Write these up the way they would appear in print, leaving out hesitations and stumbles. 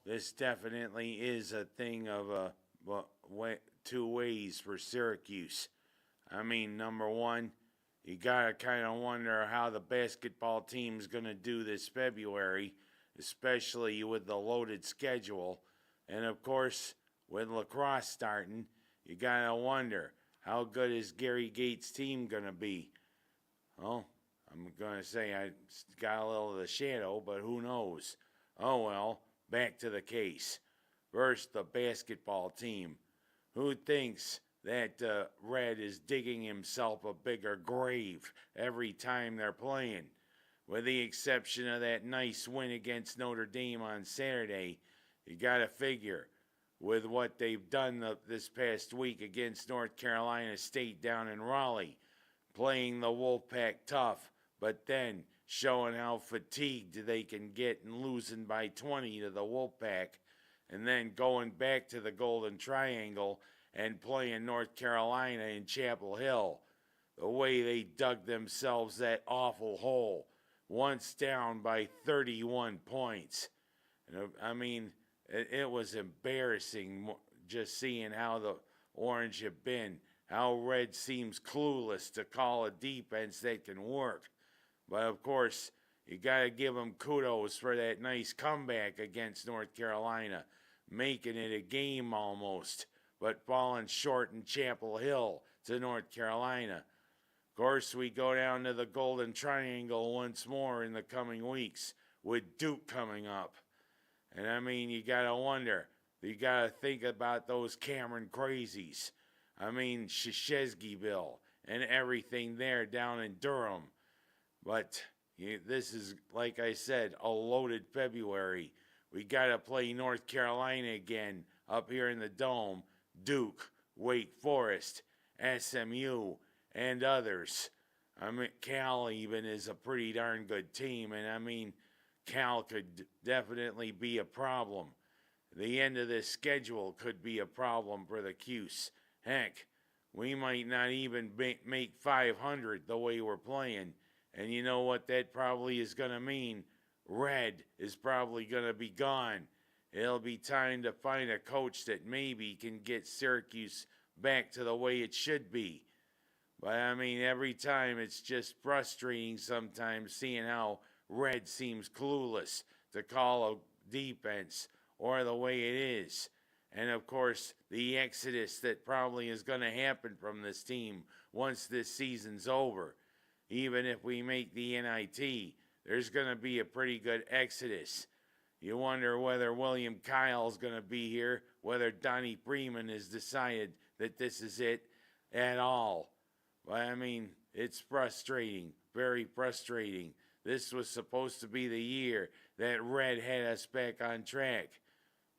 this definitely is a thing of two ways for Syracuse. I mean, number one, you gotta kind of wonder how the basketball team's gonna do this February, especially with the loaded schedule. And of course, with lacrosse starting, you gotta wonder how good is Gary Gates' team gonna be. Well, I'm gonna say I got a little of the shadow, but who knows? Oh well, back to the case. First, the basketball team. Who thinks that Red is digging himself a bigger grave every time they're playing? With the exception of that nice win against Notre Dame on Saturday, you gotta figure with what they've done this past week against North Carolina State down in Raleigh, playing the Wolfpack tough, but then showing how fatigued they can get and losing by 20 to the Wolfpack, and then going back to the Golden Triangle and playing North Carolina in Chapel Hill. The way they dug themselves that awful hole, once down by 31 points. I mean, it was embarrassing just seeing how the Orange have been, how Red seems clueless to call a defense that can work. But of course, you got to give them kudos for that nice comeback against North Carolina, making it a game almost, but falling short in Chapel Hill to North Carolina. Of course, we go down to the Golden Triangle once more in the coming weeks with Duke coming up. And I mean, you got to wonder, you got to think about those Cameron crazies. I mean, Shesheskyville and everything there down in Durham. But this is, like I said, a loaded February. We got to play North Carolina again up here in the Dome, Duke, Wake Forest, SMU, and others. I mean, Cal even is a pretty darn good team, and I mean, Cal could definitely be a problem. The end of this schedule could be a problem for the Cuse. Heck, we might not even make 500 the way we're playing. And you know what that probably is going to mean? Red is probably going to be gone. It'll be time to find a coach that maybe can get Syracuse back to the way it should be. But I mean, every time it's just frustrating sometimes seeing how Red seems clueless to call a defense or the way it is. And of course, the exodus that probably is going to happen from this team once this season's over. Even if we make the NIT, there's going to be a pretty good exodus. You wonder whether William Kyle's going to be here, whether Donnie Freeman has decided that this is it at all. But I mean, it's frustrating, very frustrating. This was supposed to be the year that Red had us back on track.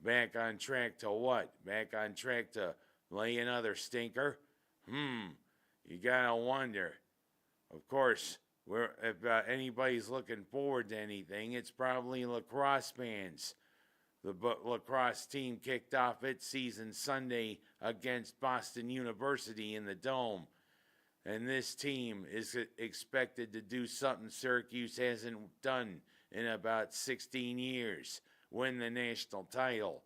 Back on track to what? Back on track to lay another stinker? You gotta wonder. Of course, if anybody's looking forward to anything, it's probably lacrosse fans. The lacrosse team kicked off its season Sunday against Boston University in the Dome. And this team is expected to do something Syracuse hasn't done in about 16 years, win the national title.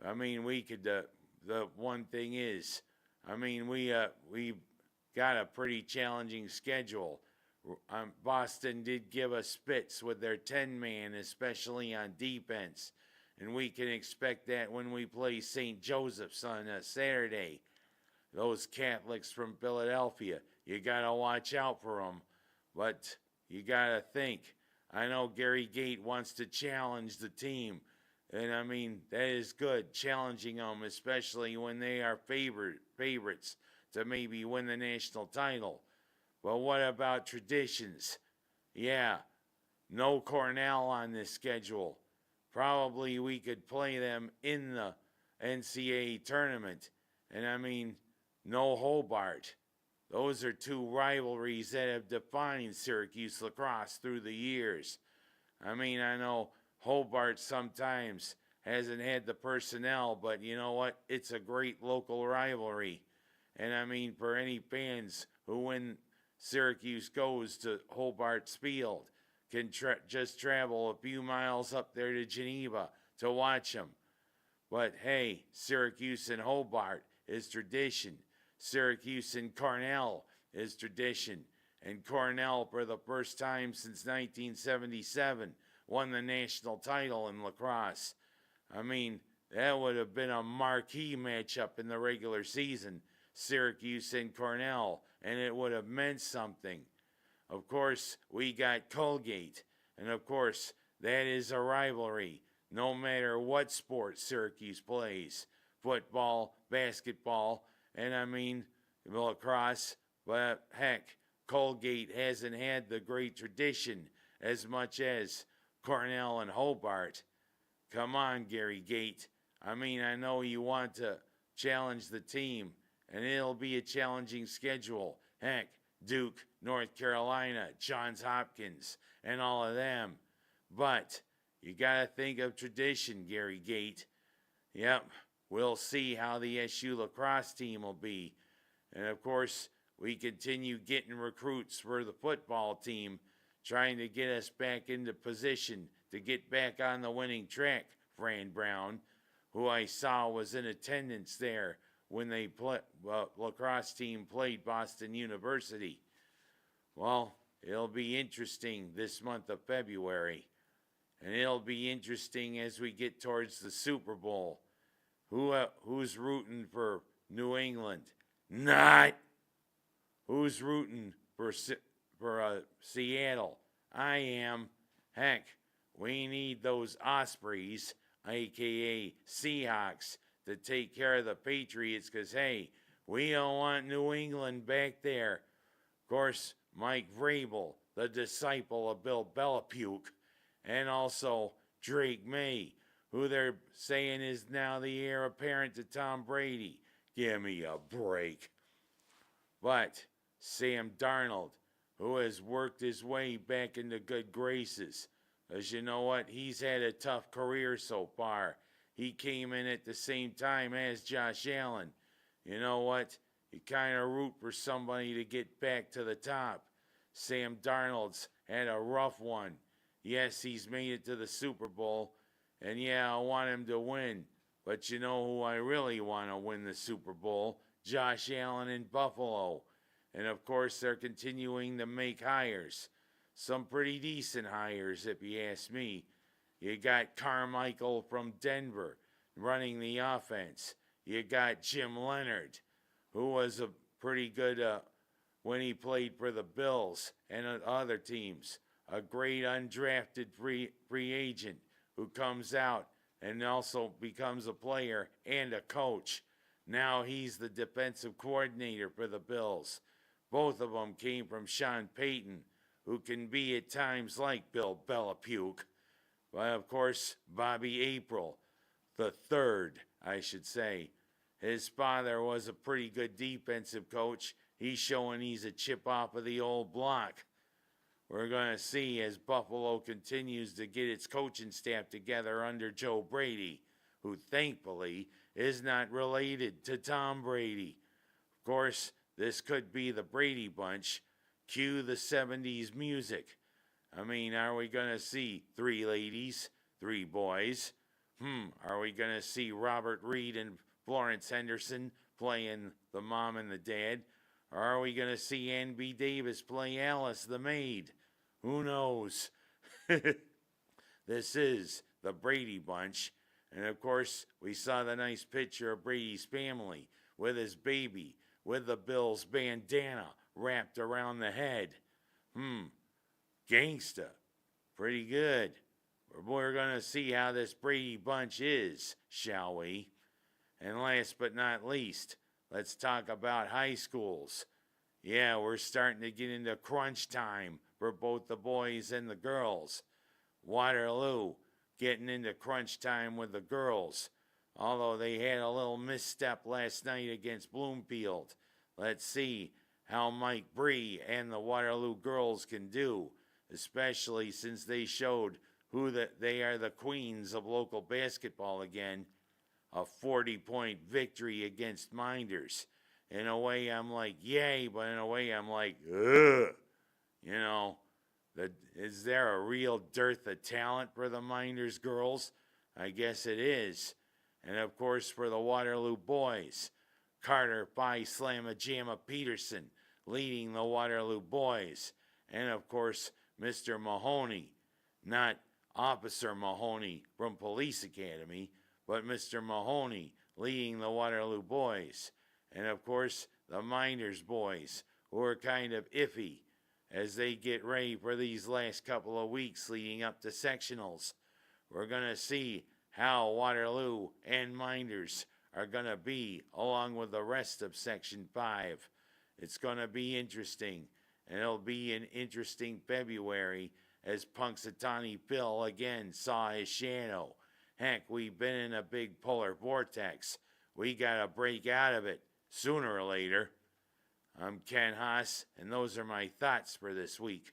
I mean, we could, the one thing is, I mean, we got a pretty challenging schedule. Boston did give us fits with their 10-man, especially on defense. And we can expect that when we play St. Joseph's on Saturday. Those Catholics from Philadelphia, you got to watch out for them. But you got to think. I know Gary Gate wants to challenge the team. And I mean, that is good, challenging them, especially when they are favorites to maybe win the national title. But what about traditions? Yeah, no Cornell on this schedule. Probably we could play them in the NCAA tournament. And I mean, no Hobart. Those are two rivalries that have defined Syracuse lacrosse through the years. I mean, I know Hobart sometimes hasn't had the personnel, but you know what? It's a great local rivalry. And I mean, for any fans who, when Syracuse goes to Hobart's Field, can just travel a few miles up there to Geneva to watch them. But hey, Syracuse and Hobart is tradition. Syracuse and Cornell is tradition. And Cornell, for the first time since 1977, won the national title in lacrosse. I mean, that would have been a marquee matchup in the regular season, Syracuse and Cornell, and it would have meant something. Of course, we got Colgate, and of course, that is a rivalry, no matter what sport Syracuse plays. Football, basketball, and I mean, lacrosse, but heck, Colgate hasn't had the great tradition as much as Cornell and Hobart. Come on, Gary Gate. I mean, I know you want to challenge the team, and it'll be a challenging schedule. Heck, Duke, North Carolina, Johns Hopkins, and all of them. But you got to think of tradition, Gary Gate. Yep, we'll see how the SU lacrosse team will be. And of course, we continue getting recruits for the football team, trying to get us back into position to get back on the winning track. Fran Brown, who I saw was in attendance there when the lacrosse team played Boston University. Well, it'll be interesting this month of February. And it'll be interesting as we get towards the Super Bowl. Who's rooting for New England? Not. Who's rooting for Seattle? I am. Heck, we need those Ospreys, a.k.a. Seahawks, to take care of the Patriots because, hey, we don't want New England back there. Of course, Mike Vrabel, the disciple of Bill Belichick, and also Drake May, who they're saying is now the heir apparent to Tom Brady. Give me a break. But Sam Darnold, who has worked his way back into good graces. Because you know what? He's had a tough career so far. He came in at the same time as Josh Allen. You know what? You kind of root for somebody to get back to the top. Sam Darnold's had a rough one. Yes, he's made it to the Super Bowl. And yeah, I want him to win. But you know who I really want to win the Super Bowl? Josh Allen in Buffalo. And of course, they're continuing to make hires. Some pretty decent hires, if you ask me. You got Carmichael from Denver running the offense. You got Jim Leonard, who was a pretty good when he played for the Bills and other teams. A great undrafted free agent who comes out and also becomes a player and a coach. Now he's the defensive coordinator for the Bills. Both of them came from Sean Payton, who can be at times like Bill Belichick. But of course, Bobby April, the third, I should say. His father was a pretty good defensive coach. He's showing he's a chip off of the old block. We're going to see as Buffalo continues to get its coaching staff together under Joe Brady, who thankfully is not related to Tom Brady. Of course, this could be the Brady Bunch. Cue the 70s music. I mean, are we going to see 3 ladies, 3 boys? Are we going to see Robert Reed and Florence Henderson playing the mom and the dad? Or are we going to see Ann B. Davis play Alice the maid? Who knows? This is the Brady Bunch. And of course, we saw the nice picture of Brady's family with his baby, with the Bills bandana wrapped around the head. Gangsta. Pretty good. We're going to see how this Brady Bunch is, shall we? And last but not least, let's talk about high schools. Yeah, we're starting to get into crunch time for both the boys and the girls. Waterloo getting into crunch time with the girls, although they had a little misstep last night against Bloomfield. Let's see how Mike Bree and the Waterloo girls can do, especially since they showed they are the queens of local basketball again. A 40-point victory against Minders. In a way, I'm like, yay, but in a way, I'm like, ugh. You know, is there a real dearth of talent for the Minders girls? I guess it is. And of course, for the Waterloo boys, Carter Phi Slamma Jamma Peterson leading the Waterloo boys. And of course, Mr. Mahoney, not Officer Mahoney from Police Academy, but Mr. Mahoney leading the Waterloo boys. And of course, the Minders boys, who are kind of iffy as they get ready for these last couple of weeks leading up to sectionals. We're going to see how Waterloo and Minders are going to be along with the rest of Section 5. It's going to be interesting, and it'll be an interesting February as Punxsutawney Phil again saw his shadow. Heck, we've been in a big polar vortex. We got to break out of it sooner or later. I'm Ken Haas, and those are my thoughts for this week.